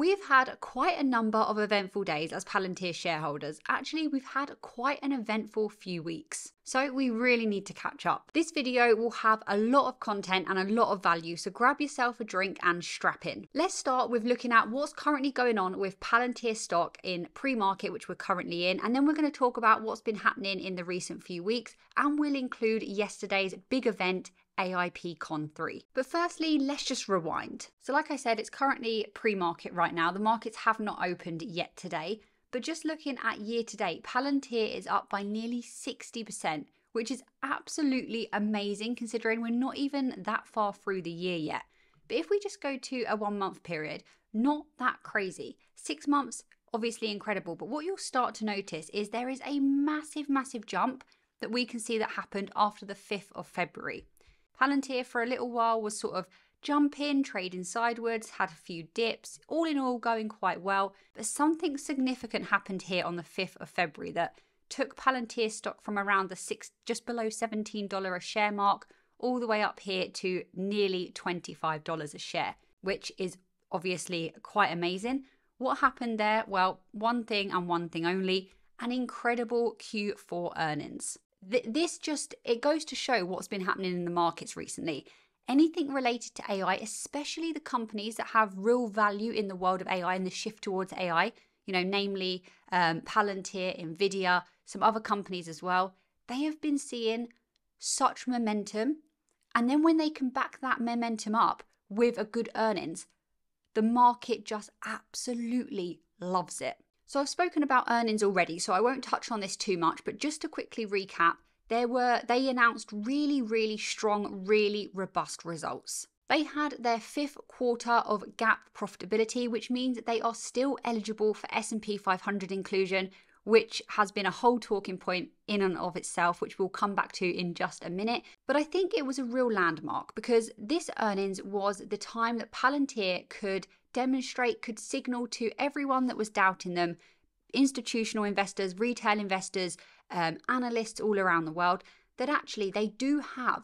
We've had quite a number of eventful days as Palantir shareholders. Actually, we've had quite an eventful few weeks. So we really need to catch up. This video will have a lot of content and a lot of value, so grab yourself a drink and strap in. Let's start with looking at what's currently going on with Palantir stock in pre-market, which we're currently in, and then we're going to talk about what's been happening in the recent few weeks, and we'll include yesterday's big event, AIPCon 3. But firstly, let's just rewind. So like I said, it's currently pre-market right now. The markets have not opened yet today, but just looking at year to date, Palantir is up by nearly 60%, which is absolutely amazing considering we're not even that far through the year yet. But if we just go to a 1 month period, not that crazy. 6 months, obviously incredible, but what you'll start to notice is there is a massive jump that we can see that happened after the 5th of February. Palantir for a little while was sort of jumping, trading sideways, had a few dips, all in all going quite well, but something significant happened here on the 5th of February that took Palantir stock from around the just below $17 a share mark all the way up here to nearly $25 a share, which is obviously quite amazing. What happened there? Well, one thing and one thing only, an incredible Q4 earnings. It goes to show what's been happening in the markets recently. Anything related to AI, especially the companies that have real value in the world of AI and the shift towards AI, namely Palantir, Nvidia, some other companies as well, they have been seeing such momentum. And then when they can back that momentum up with a good earnings, the market just absolutely loves it. So I've spoken about earnings already, so I won't touch on this too much, but just to quickly recap, they announced really strong, really robust results. They had their 5th quarter of GAAP profitability, which means that they are still eligible for S&P 500 inclusion, which has been a whole talking point in and of itself, which we'll come back to in just a minute. But I think it was a real landmark because this earnings was the time that Palantir could demonstrate, could signal to everyone that was doubting them, institutional investors, retail investors, analysts all around the world, that actually they do have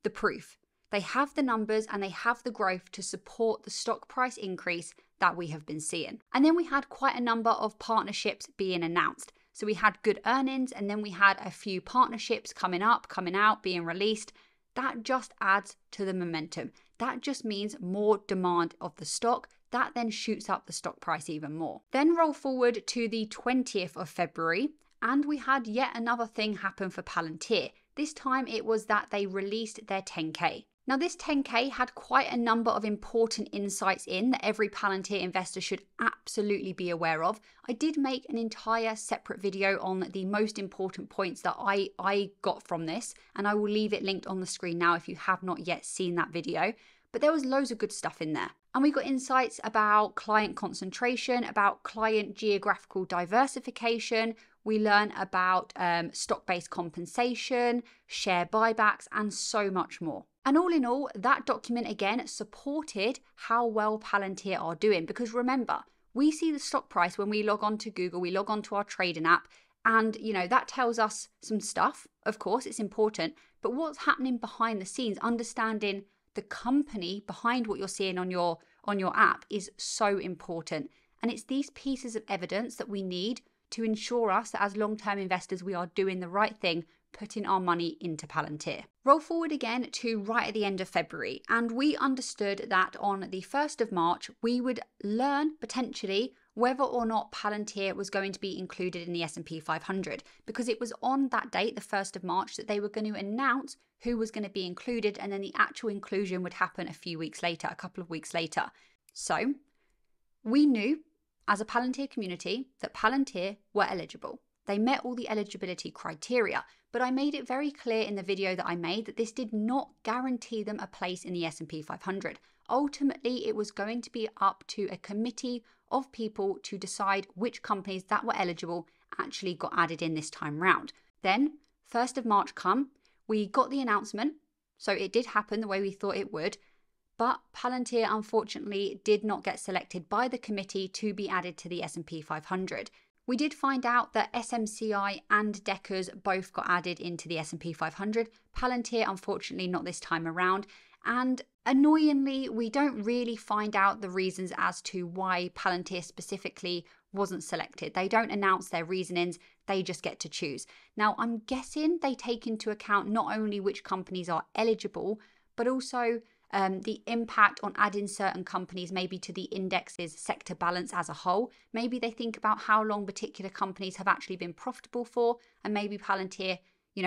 the proof. They have the numbers and they have the growth to support the stock price increase that we have been seeing. And then we had quite a number of partnerships being announced. So we had good earnings and then we had a few partnerships coming out, being released. That just adds to the momentum. That just means more demand of the stock. That then shoots up the stock price even more. Then roll forward to the 20th of February and we had yet another thing happen for Palantir. This time it was that they released their 10K. Now this 10K had quite a number of important insights in that every Palantir investor should absolutely be aware of. I did make an entire separate video on the most important points that I got from this, and I will leave it linked on the screen now if you have not yet seen that video. But there was loads of good stuff in there. And we got insights about client concentration, about client geographical diversification. We learn about stock-based compensation, share buybacks, and so much more. And all in all, that document again supported how well Palantir are doing. Because remember, we see the stock price when we log on to Google, we log on to our trading app, and that tells us some stuff. Of course, it's important. But what's happening behind the scenes, understanding the company behind what you're seeing on your app is so important. And it's these pieces of evidence that we need to ensure us that as long-term investors, we are doing the right thing, putting our money into Palantir. Roll forward again to right at the end of February, and we understood that on the 1st of March, we would learn potentially whether or not Palantir was going to be included in the S&P 500, because it was on that date, the 1st of March, that they were going to announce who was going to be included, and then the actual inclusion would happen a couple of weeks later. So we knew as a Palantir community that Palantir were eligible. They met all the eligibility criteria, but I made it very clear in the video that I made that this did not guarantee them a place in the S&P 500. Ultimately, it was going to be up to a committee of people to decide which companies that were eligible actually got added in this time round. Then, 1st of March come, we got the announcement, so it did happen the way we thought it would, but Palantir unfortunately did not get selected by the committee to be added to the S&P 500. We did find out that SMCI and Deckers both got added into the S&P 500. Palantir, unfortunately, not this time around. And Annoyingly, we don't really find out the reasons as to why Palantir specifically wasn't selected. They don't announce their reasonings, they just get to choose. Now, I'm guessing they take into account not only which companies are eligible, but also the impact on adding certain companies maybe to the index's sector balance as a whole. Maybe they think about how long particular companies have actually been profitable for, and maybe Palantir,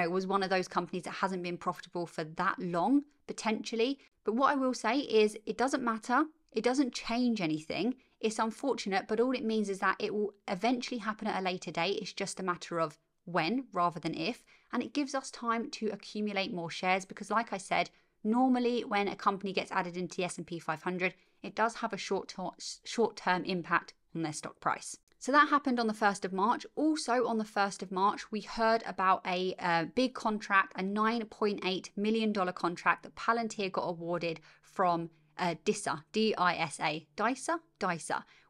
was one of those companies that hasn't been profitable for that long, potentially. But what I will say is it doesn't matter. It doesn't change anything. It's unfortunate, but all it means is that it will eventually happen at a later date. It's just a matter of when rather than if. And it gives us time to accumulate more shares because, like I said, normally when a company gets added into the S&P 500, it does have a short-term impact on their stock price. So that happened on the 1st of March. Also on the 1st of March, we heard about a big contract, a $9.8 million contract that Palantir got awarded from DISA, DISA,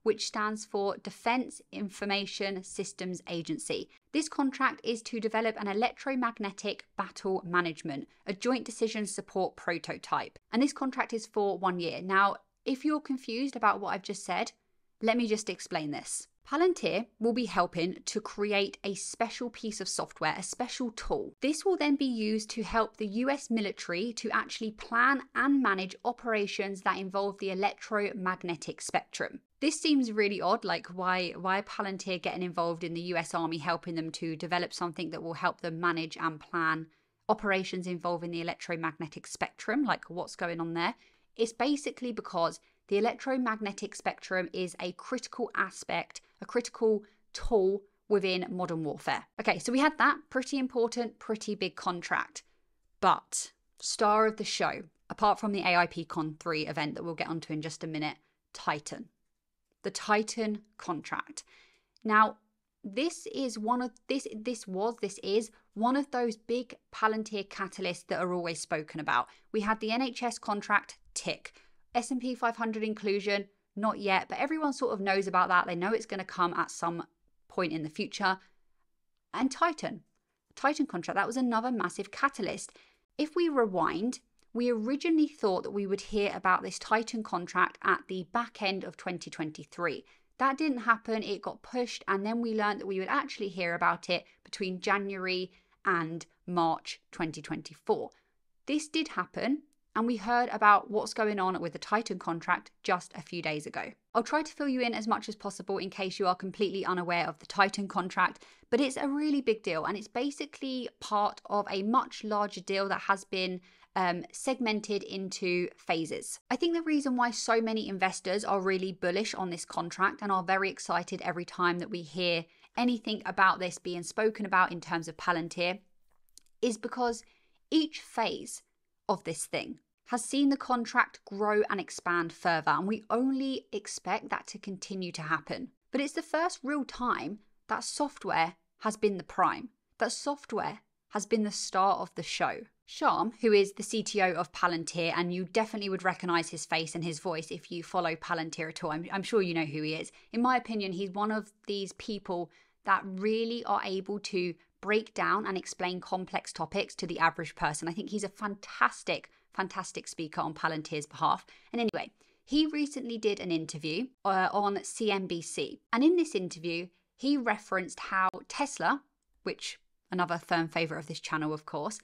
which stands for Defense Information Systems Agency. This contract is to develop an electromagnetic battle management, a joint decision support prototype. And this contract is for 1 year. Now, if you're confused about what I've just said, let me just explain this. Palantir will be helping to create a special piece of software, a special tool. This will then be used to help the US military to actually plan and manage operations that involve the electromagnetic spectrum. This seems really odd, like why Palantir getting involved in the US Army, helping them to develop something that will help them manage and plan operations involving the electromagnetic spectrum, like what's going on there? It's basically because the electromagnetic spectrum is a critical aspect, a critical tool within modern warfare. Okay, so we had that pretty important, pretty big contract. But star of the show, apart from the AIPCon 3 event that we'll get onto in just a minute, Titan. The Titan contract. Now, this is one of those big Palantir catalysts that are always spoken about. We had the NHS contract, tick. S&P 500 inclusion, not yet, but everyone sort of knows about that. They know it's going to come at some point in the future. And Titan contract, that was another massive catalyst. If we rewind, we originally thought that we would hear about this Titan contract at the back end of 2023. That didn't happen, it got pushed, and then we learned that we would actually hear about it between January and March 2024. This did happen, and we heard about what's going on with the Titan contract just a few days ago. I'll try to fill you in as much as possible in case you are completely unaware of the Titan contract, but it's a really big deal, and it's basically part of a much larger deal that has been segmented into phases. I think the reason why so many investors are really bullish on this contract and are very excited every time that we hear anything about this being spoken about in terms of Palantir is because each phase of this thing has seen the contract grow and expand further, and we only expect that to continue to happen. But it's the first real time that software has been the prime, that software has been the star of the show. Sharm, who is the CTO of Palantir, and you definitely would recognize his face and his voice if you follow Palantir at all. I'm sure you know who he is. In my opinion, he's one of these people that really are able to break down and explain complex topics to the average person. I think he's a fantastic speaker on Palantir's behalf. And anyway, he recently did an interview on CNBC. And in this interview, he referenced how Tesla, which another firm favorite of this channel, of course,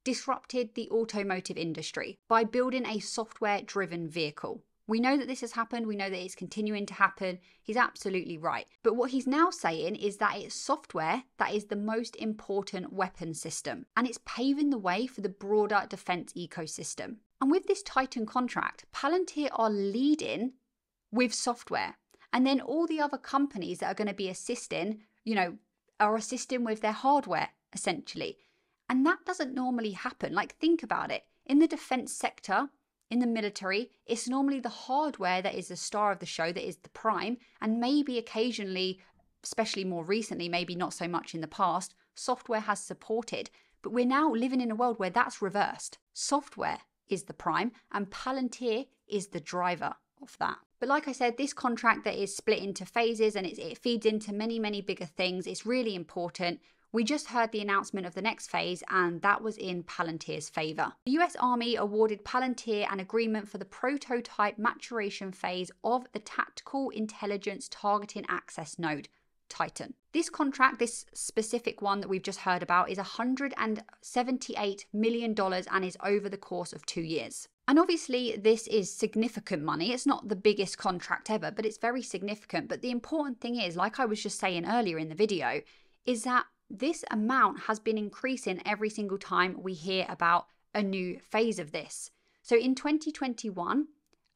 disrupted the automotive industry by building a software-driven vehicle. We know that this has happened. We know that it's continuing to happen. He's absolutely right. But what he's now saying is that it's software that is the most important weapon system, and it's paving the way for the broader defense ecosystem. And with this Titan contract, Palantir are leading with software. And then all the other companies that are going to be assisting, are assisting with their hardware, essentially. And that doesn't normally happen. Like, think about it. In the defense sector, in the military, it's normally the hardware that is the star of the show, that is the prime, and maybe occasionally, especially more recently, maybe not so much in the past, software has supported. But we're now living in a world where that's reversed. Software is the prime, and Palantir is the driver of that. But like I said, this contract that is split into phases, and it feeds into many, many bigger things. It's really important. We just heard the announcement of the next phase, and that was in Palantir's favor. The US Army awarded Palantir an agreement for the prototype maturation phase of the Tactical Intelligence Targeting Access Node, Titan. This contract, this specific one that we've just heard about, is $178 million and is over the course of 2 years. And obviously this is significant money. It's not the biggest contract ever, but it's very significant. But the important thing is, like I was just saying earlier in the video, is that this amount has been increasing every single time we hear about a new phase of this. So in 2021,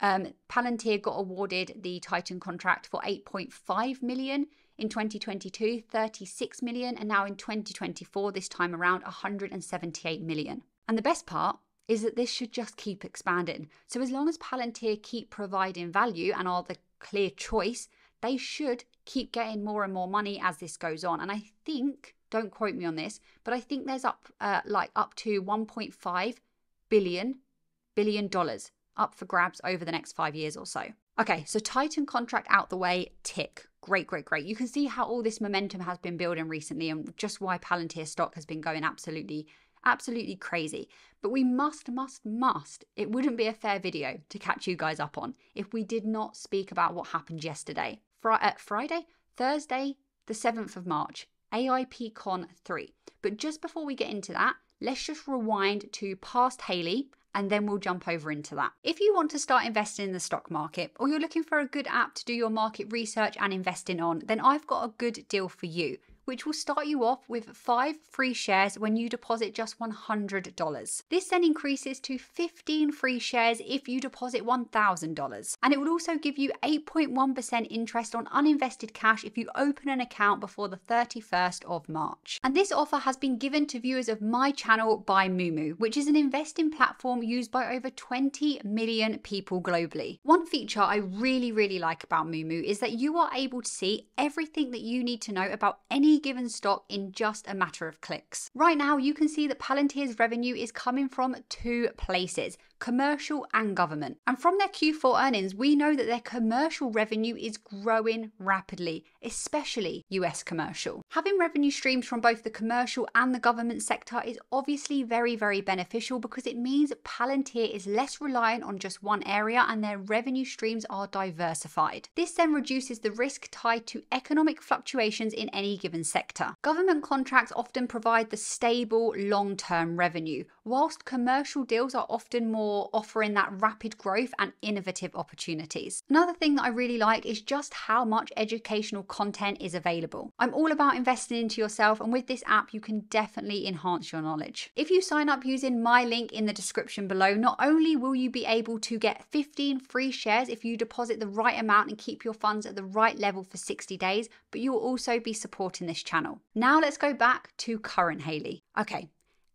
Palantir got awarded the Titan contract for 8.5 million. In 2022, 36 million. And now in 2024, this time around, 178 million. And the best part is that this should just keep expanding. So as long as Palantir keep providing value and are the clear choice, they should keep getting more and more money as this goes on. And I think, don't quote me on this, but I think there's up to $1.5 billion up for grabs over the next 5 years or so. Okay, so Titan contract out the way, tick. Great. You can see how all this momentum has been building recently and just why Palantir stock has been going absolutely crazy. But we must, it wouldn't be a fair video to catch you guys up on if we did not speak about what happened yesterday. Thursday, the 7th of March, AIPCon 3. But just before we get into that, let's just rewind to past Hayley, and then we'll jump over into that. If you want to start investing in the stock market, or you're looking for a good app to do your market research and investing on, then I've got a good deal for you, which will start you off with 5 free shares when you deposit just $100. This then increases to 15 free shares if you deposit $1,000. And it will also give you 8.1% interest on uninvested cash if you open an account before the 31st of March. And this offer has been given to viewers of my channel by Moomoo, which is an investing platform used by over 20 million people globally. One feature I really like about Moomoo is that you are able to see everything that you need to know about any given stock in just a matter of clicks. Right now, you can see that Palantir's revenue is coming from 2 places, commercial and government. And from their Q4 earnings, we know that their commercial revenue is growing rapidly, especially US commercial. Having revenue streams from both the commercial and the government sector is obviously very beneficial because it means Palantir is less reliant on just one area and their revenue streams are diversified. This then reduces the risk tied to economic fluctuations in any given sector. Government contracts often provide the stable long-term revenue, whilst commercial deals are often more offering that rapid growth and innovative opportunities. Another thing that I really like is just how much educational content is available. I'm all about investing into yourself, and with this app you can definitely enhance your knowledge. If you sign up using my link in the description below, not only will you be able to get 15 free shares if you deposit the right amount and keep your funds at the right level for 60 days, but you will also be supporting this channel. Now let's go back to current Hayley. Okay,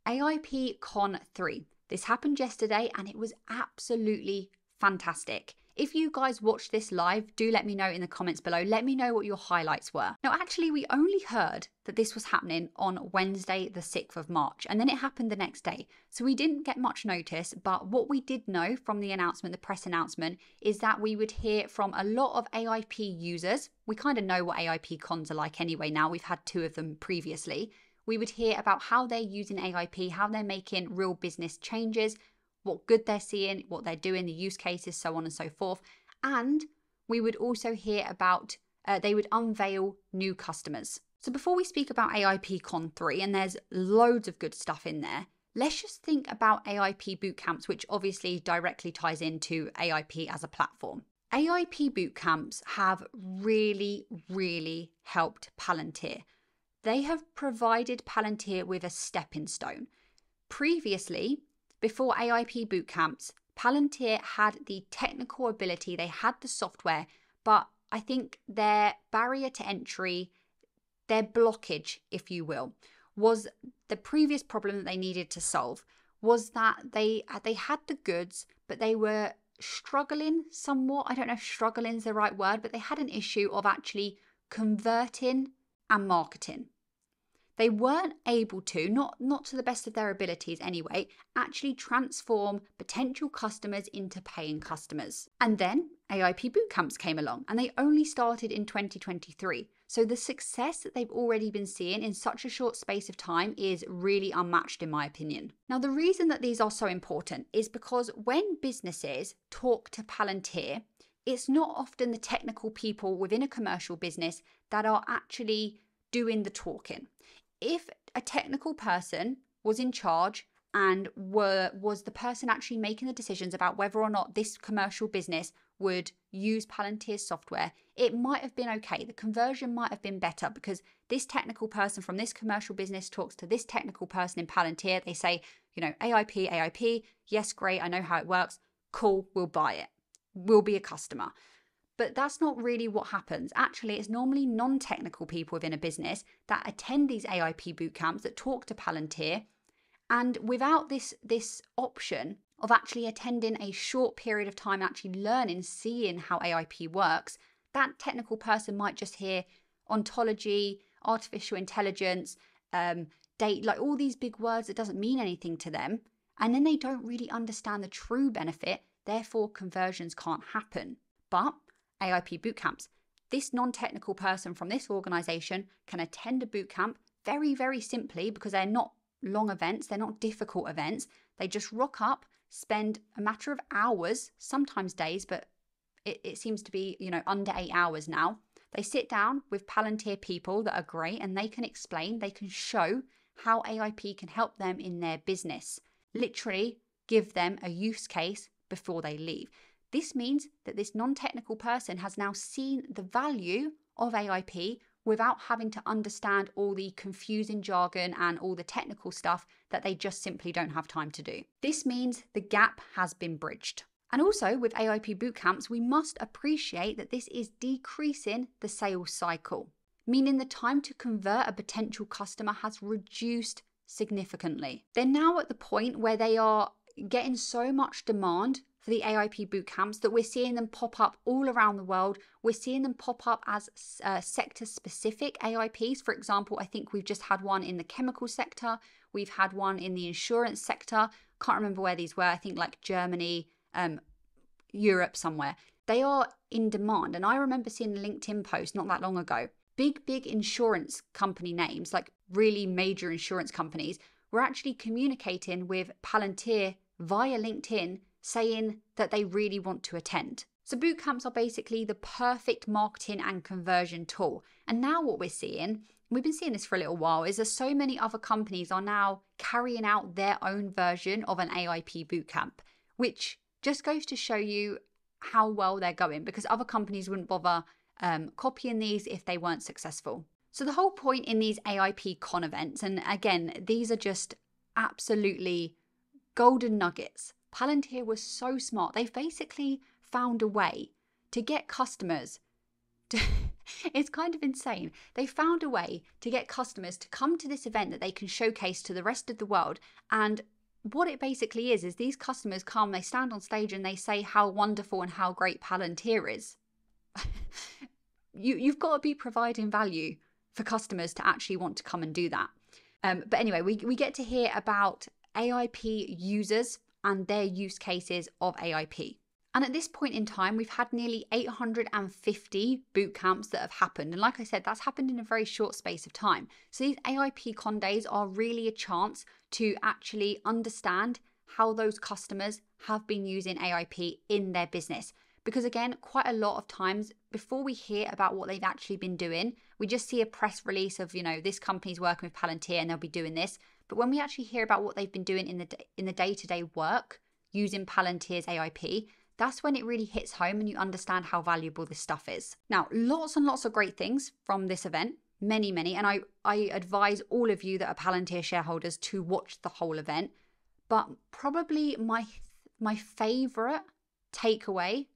AIPCon 3. This happened yesterday and it was absolutely fantastic. If you guys watched this live, do let me know in the comments below. Let me know what your highlights were. Now, actually, we only heard that this was happening on Wednesday, the 6th of March, and then it happened the next day. So we didn't get much notice, but what we did know from the announcement, the press announcement, is that we would hear from a lot of AIP users. We kind of know what AIP cons are like anyway now. We've had 2 of them previously. We would hear about how they're using AIP, how they're making real business changes, what good they're seeing, what they're doing, the use cases, so on and so forth. And we would also hear about, they would unveil new customers. So before we speak about AIPCon 3, and there's loads of good stuff in there, let's just think about AIP Bootcamps, which obviously directly ties into AIP as a platform. AIP Bootcamps have really helped Palantir. They have provided Palantir with a stepping stone. Previously, before AIP Bootcamps, Palantir had the technical ability, they had the software, but I think their barrier to entry, their blockage, if you will, was the previous problem that they needed to solve, was that they had the goods, but they were struggling somewhat. I don't know if struggling is the right word, but they had an issue of actually converting and marketing. They weren't able to, not to the best of their abilities anyway, actually transform potential customers into paying customers. And then AIP Bootcamps came along, and they only started in 2023. So the success that they've already been seeing in such a short space of time is really unmatched in my opinion. Now, the reason that these are so important is because when businesses talk to Palantir, it's not often the technical people within a commercial business that are actually doing the talking. If a technical person was in charge and was the person actually making the decisions about whether or not this commercial business would use Palantir's software, it might have been okay. The conversion might have been better because this technical person from this commercial business talks to this technical person in Palantir. They say, AIP, yes, great, I know how it works. Cool, we'll buy it. We'll be a customer. But that's not really what happens. Actually, it's normally non-technical people within a business that attend these AIP bootcamps that talk to Palantir. And without this option of actually attending a short period of time, actually learning, seeing how AIP works, that technical person might just hear ontology, artificial intelligence, data, like all these big words that doesn't mean anything to them. And then they don't really understand the true benefit. Therefore, conversions can't happen. But AIP bootcamps, this non-technical person from this organization can attend a bootcamp very, very simply because they're not long events, they're not difficult events. They just rock up, spend a matter of hours, sometimes days, but it seems to be, under 8 hours now. They sit down with Palantir people that are great and they can explain, they can show how AIP can help them in their business. Literally give them a use case before they leave. This means that this non-technical person has now seen the value of AIP without having to understand all the confusing jargon and all the technical stuff that they just simply don't have time to do. This means the gap has been bridged. And also with AIP bootcamps, we must appreciate that this is decreasing the sales cycle, meaning the time to convert a potential customer has reduced significantly. They're now at the point where they are getting so much demand for the AIP bootcamps that we're seeing them pop up all around the world. We're seeing them pop up as sector-specific AIPs. For example, I think we've just had one in the chemical sector. We've had one in the insurance sector. Can't remember where these were. I think like Germany, Europe somewhere. They are in demand. And I remember seeing a LinkedIn post not that long ago. Big insurance company names, like really major insurance companies, were actually communicating with Palantir via LinkedIn saying that they really want to attend. So bootcamps are basically the perfect marketing and conversion tool. And now what we're seeing, we've been seeing this for a little while, is that so many other companies are now carrying out their own version of an AIP bootcamp, which just goes to show you how well they're going, because other companies wouldn't bother copying these if they weren't successful. So the whole point in these AIPCon events, and again, these are just absolutely golden nuggets. Palantir was so smart. They've basically found a way to get customers to, it's kind of insane. They found a way to get customers to come to this event that they can showcase to the rest of the world. And what it basically is these customers come, they stand on stage and they say how wonderful and how great Palantir is. You've got to be providing value for customers to actually want to come and do that. But anyway, we get to hear about AIP users and their use cases of AIP. And at this point in time, we've had nearly 850 bootcamps that have happened. And like I said, that's happened in a very short space of time. So these AIPCon days are really a chance to actually understand how those customers have been using AIP in their business. Because again, quite a lot of times before we hear about what they've actually been doing, we just see a press release of, this company's working with Palantir and they'll be doing this. But when we actually hear about what they've been doing in the day-to-day work using Palantir's AIP, that's when it really hits home and you understand how valuable this stuff is. Now, lots and lots of great things from this event, many, and I advise all of you that are Palantir shareholders to watch the whole event. But probably my favorite takeaway,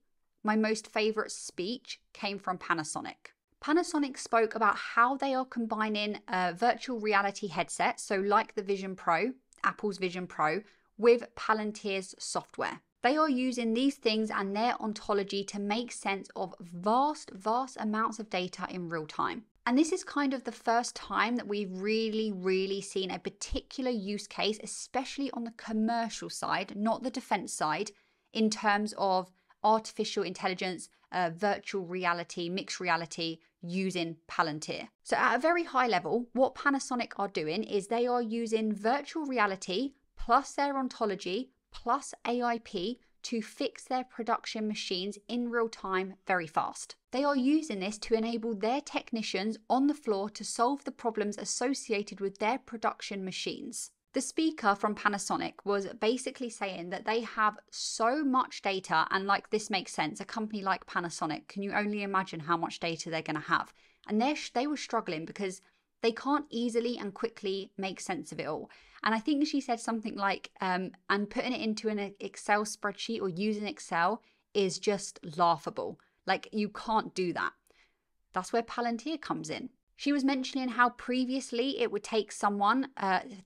my most favorite speech came from Panasonic. Panasonic spoke about how they are combining a virtual reality headset, so like the Vision Pro, Apple's Vision Pro, with Palantir's software. They are using these things and their ontology to make sense of vast amounts of data in real time. And this is kind of the first time that we've really seen a particular use case, especially on the commercial side, not the defense side, in terms of artificial intelligence, virtual reality, mixed reality, using Palantir. So at a very high level, what Panasonic are doing is they are using virtual reality plus their ontology plus AIP to fix their production machines in real time very fast. They are using this to enable their technicians on the floor to solve the problems associated with their production machines. The speaker from Panasonic was basically saying that they have so much data, and like this makes sense, a company like Panasonic, can you only imagine how much data they're going to have? And they were struggling because they can't easily and quickly make sense of it all. And I think she said something like, and putting it into an Excel spreadsheet or using Excel is just laughable. Like, you can't do that. That's where Palantir comes in. She was mentioning how previously it would take someone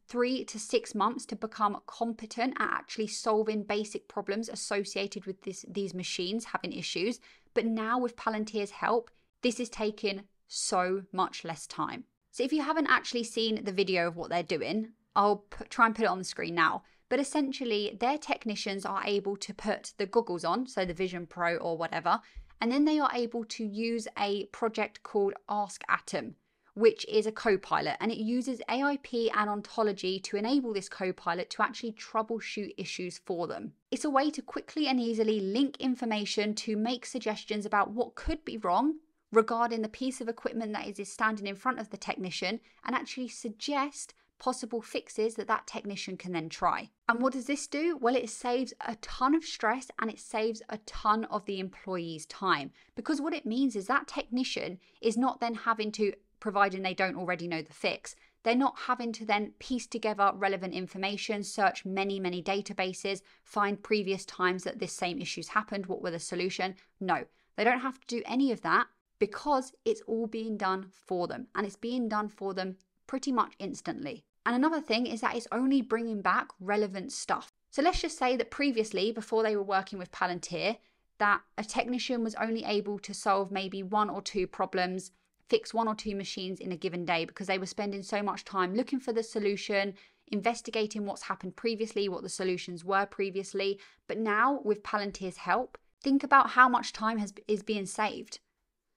3 to 6 months to become competent at actually solving basic problems associated with these machines having issues. But now with Palantir's help, this is taking so much less time. So if you haven't actually seen the video of what they're doing, I'll try and put it on the screen now. But essentially, their technicians are able to put the goggles on, so the Vision Pro or whatever, and then they are able to use a project called Ask Atom, which is a co-pilot, and it uses AIP and ontology to enable this co-pilot to actually troubleshoot issues for them. It's a way to quickly and easily link information to make suggestions about what could be wrong regarding the piece of equipment that is standing in front of the technician, and actually suggest possible fixes that technician can then try. And what does this do? Well, it saves a ton of stress and it saves a ton of the employee's time, because what it means is that technician is not then having to, providing they don't already know the fix, they're not having to then piece together relevant information, search many databases, find previous times that this same issue's happened, what were the solution. No, they don't have to do any of that, because it's all being done for them, and it's being done for them pretty much instantly. And another thing is that it's only bringing back relevant stuff. So let's just say that previously, before they were working with Palantir, that a technician was only able to solve maybe 1 or 2 problems, fix 1 or 2 machines in a given day, because they were spending so much time looking for the solution, investigating what's happened previously, what the solutions were previously. But now with Palantir's help, think about how much time is being saved.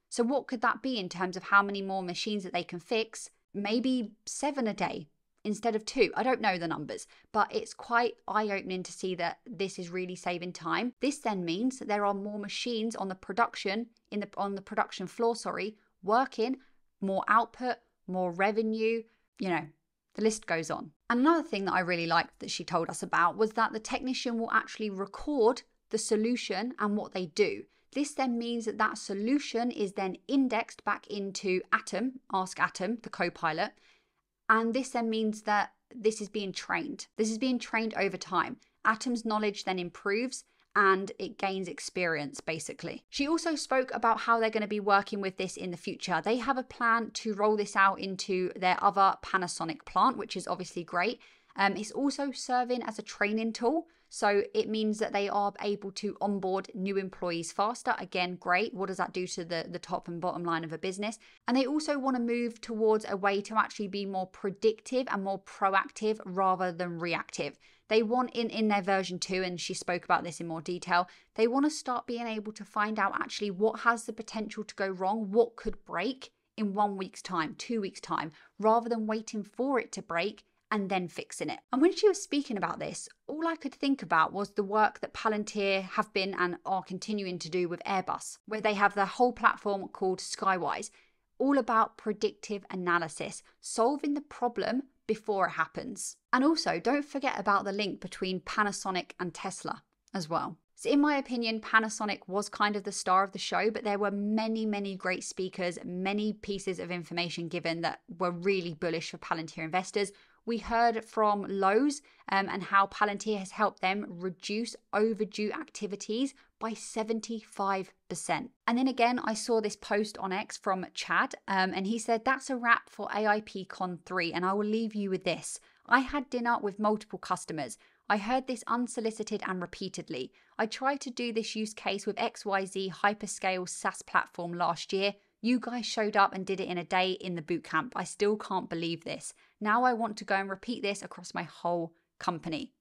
So what could that be in terms of how many more machines that they can fix? Maybe 7 a day instead of 2. I don't know the numbers, but it's quite eye-opening to see that this is really saving time. This then means that there are more machines on the production floor, working, more output, more revenue, the list goes on. And another thing that I really liked that she told us about was that the technician will actually record the solution and what they do. This then means that solution is then indexed back into Atom, Ask Atom, the co-pilot. And this then means that this is being trained. This is being trained over time. Atom's knowledge then improves and it gains experience, basically. She also spoke about how they're going to be working with this in the future. They have a plan to roll this out into their other Panasonic plant, which is obviously great. It's also serving as a training tool. So it means that they are able to onboard new employees faster. Again, great. What does that do to the top and bottom line of a business? And they also want to move towards a way to actually be more predictive and more proactive rather than reactive. They want in their version 2, and she spoke about this in more detail, they want to start being able to find out actually what has the potential to go wrong, what could break in 1 week's time, 2 weeks' time, rather than waiting for it to break and then fixing it. And when she was speaking about this, all I could think about was the work that Palantir have been and are continuing to do with Airbus, where they have their whole platform called Skywise, all about predictive analysis, solving the problem before it happens. And also, don't forget about the link between Panasonic and Tesla as well. So in my opinion, Panasonic was kind of the star of the show, but there were many great speakers, many pieces of information given that were really bullish for Palantir investors. We heard from Lowe's and how Palantir has helped them reduce overdue activities by 75%. And then again, I saw this post on X from Chad, and he said, that's a wrap for AIPCon 3. And I will leave you with this. I had dinner with multiple customers. I heard this unsolicited and repeatedly. I tried to do this use case with XYZ hyperscale SaaS platform last year. You guys showed up and did it in a day in the bootcamp. I still can't believe this. Now I want to go and repeat this across my whole company.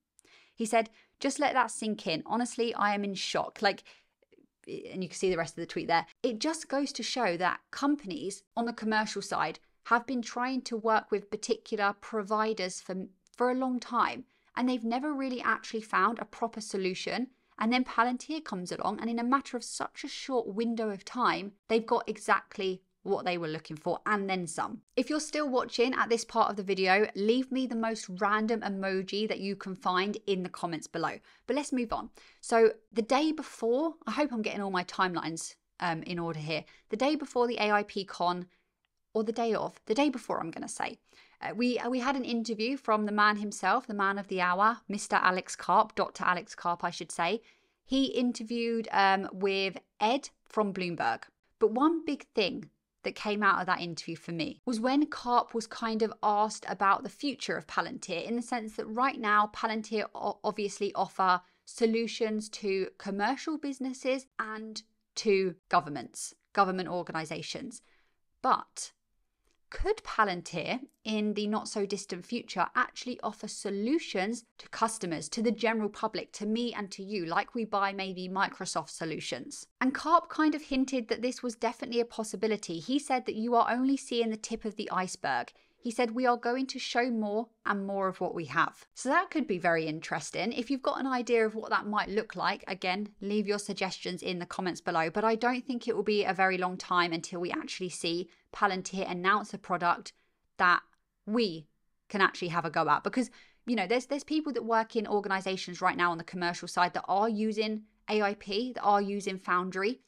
He said, just let that sink in. Honestly, I am in shock. And you can see the rest of the tweet there. It just goes to show that companies on the commercial side have been trying to work with particular providers for a long time, and they've never really actually found a proper solution. And then Palantir comes along, and in a matter of such a short window of time, they've got exactly what they were looking for and then some. If you're still watching at this part of the video, leave me the most random emoji that you can find in the comments below. But let's move on. So the day before, I hope I'm getting all my timelines in order here. The day before the AIPCon, or the day before I'm going to say, we had an interview from the man himself, the man of the hour, Mr. Alex Karp, Dr. Alex Karp, I should say. He interviewed with Ed from Bloomberg. But one big thing that came out of that interview for me was when Karp was kind of asked about the future of Palantir, in the sense that right now Palantir obviously offer solutions to commercial businesses and to government organizations. But could Palantir, in the not so distant future, actually offer solutions to customers, to the general public, to me and to you, like we buy maybe Microsoft solutions? And Karp kind of hinted that this was definitely a possibility. He said that you are only seeing the tip of the iceberg. He said we are going to show more and more of what we have. So that could be very interesting. If you've got an idea of what that might look like, again, leave your suggestions in the comments below. But I don't think it will be a very long time until we actually see Palantir announce a product that we can actually have a go at. Because, you know, there's people that work in organizations right now on the commercial side that are using AIP, that are using Foundry.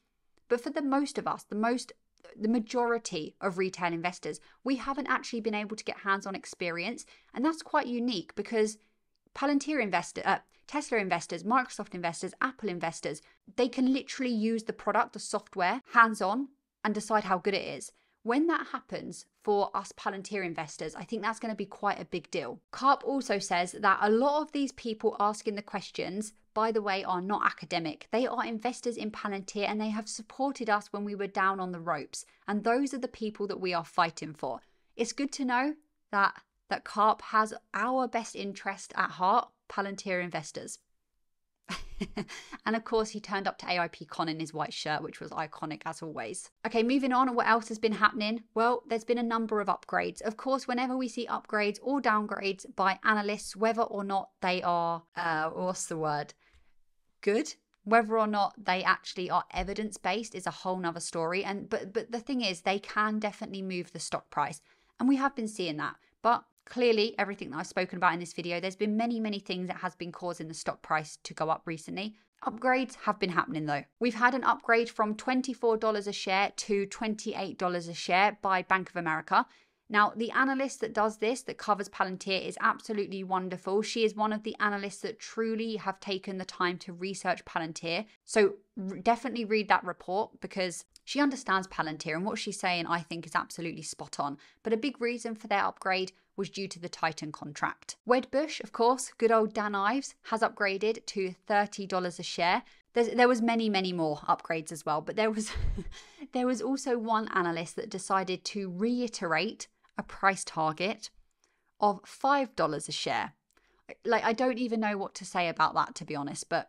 But for the most of us, the majority of retail investors, we haven't actually been able to get hands-on experience. And that's quite unique because Palantir Tesla investors, Microsoft investors, Apple investors, they can literally use the product, the software, hands-on and decide how good it is. When that happens for us Palantir investors, I think that's going to be quite a big deal. Karp also says that a lot of these people asking the questions, by the way, are not academic. They are investors in Palantir and they have supported us when we were down on the ropes. And those are the people that we are fighting for. It's good to know that Karp has our best interest at heart, Palantir investors. And of course, he turned up to AIPCon in his white shirt, which was iconic as always. Okay, moving on. What else has been happening? Well, there's been a number of upgrades. Of course, whenever we see upgrades or downgrades by analysts, whether or not they are, good, whether or not they actually are evidence-based is a whole nother story. But the thing is, they can definitely move the stock price. And we have been seeing that. But clearly, everything that I've spoken about in this video, there's been many things that has been causing the stock price to go up recently. Upgrades have been happening though. We've had an upgrade from $24 a share to $28 a share by Bank of America. Now, the analyst that does this, that covers Palantir, is absolutely wonderful. She is one of the analysts that truly have taken the time to research Palantir. So definitely read that report because she understands Palantir, and what she's saying, I think, is absolutely spot on. But a big reason for their upgrade was due to the Titan contract. Wedbush, of course, good old Dan Ives, has upgraded to $30 a share. There was many more upgrades as well, but there was also one analyst that decided to reiterate a price target of $5 a share. I don't even know what to say about that, to be honest, but,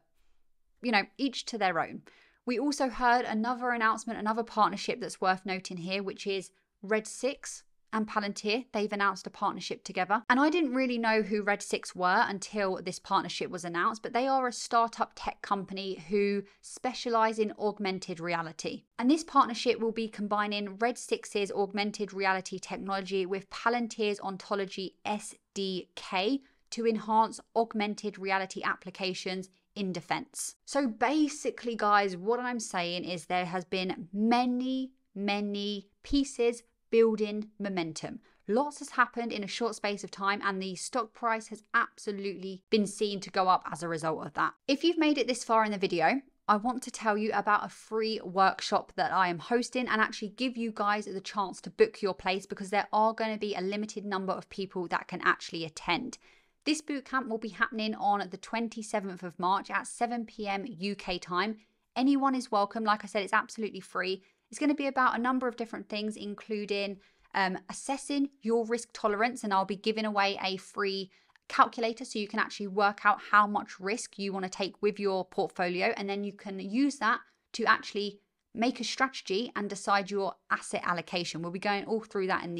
you know, each to their own. We also heard another announcement, another partnership that's worth noting here, which is Red 6 and Palantir. They've announced a partnership together. And I didn't really know who Red 6 were until this partnership was announced, but they are a startup tech company who specialize in augmented reality. And this partnership will be combining Red 6's augmented reality technology with Palantir's Ontology SDK to enhance augmented reality applications in defense. So basically, guys, what I'm saying is there has been many pieces building momentum. Lots has happened in a short space of time, and the stock price has absolutely been seen to go up as a result of that. If you've made it this far in the video, I want to tell you about a free workshop that I am hosting and actually give you guys the chance to book your place because there are going to be a limited number of people that can actually attend. This bootcamp will be happening on the 27th of March at 7 p.m. UK time. Anyone is welcome. Like I said, it's absolutely free. It's going to be about a number of different things, including assessing your risk tolerance, and I'll be giving away a free calculator so you can actually work out how much risk you want to take with your portfolio, and then you can use that to actually make a strategy and decide your asset allocation. We'll be going all through that in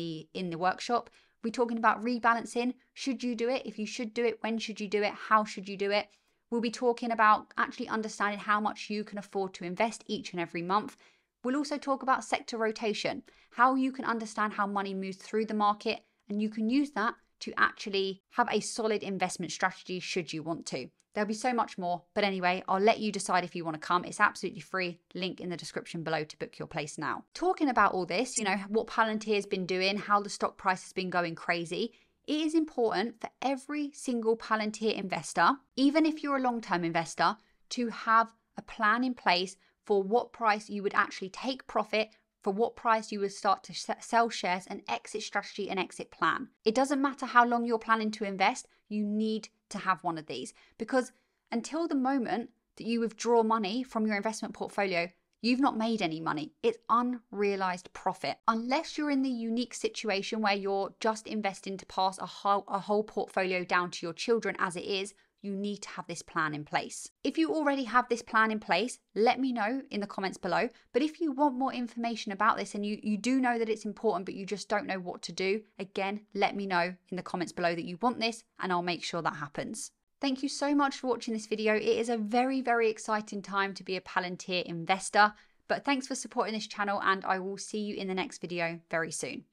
the workshop. We're talking about rebalancing. Should you do it? If you should do it, when should you do it? How should you do it? We'll be talking about actually understanding how much you can afford to invest each and every month. We'll also talk about sector rotation, how you can understand how money moves through the market, and you can use that to actually have a solid investment strategy should you want to. There'll be so much more, but anyway, I'll let you decide if you want to come. It's absolutely free. Link in the description below to book your place now. Talking about all this, what Palantir has been doing, how the stock price has been going crazy, it is important for every single Palantir investor, even if you're a long-term investor, to have a plan in place for what price you would actually take profit, for what price you would start to sell shares, an exit strategy, an exit plan. It doesn't matter how long you're planning to invest, you need to have one of these, because until the moment that you withdraw money from your investment portfolio, you've not made any money. It's unrealized profit. Unless you're in the unique situation where you're just investing to pass a whole portfolio down to your children as it is, you need to have this plan in place. If you already have this plan in place, let me know in the comments below. But if you want more information about this and you do know that it's important, but you just don't know what to do, again, let me know in the comments below that you want this and I'll make sure that happens. Thank you so much for watching this video. It is a very, very exciting time to be a Palantir investor. But thanks for supporting this channel, and I will see you in the next video very soon.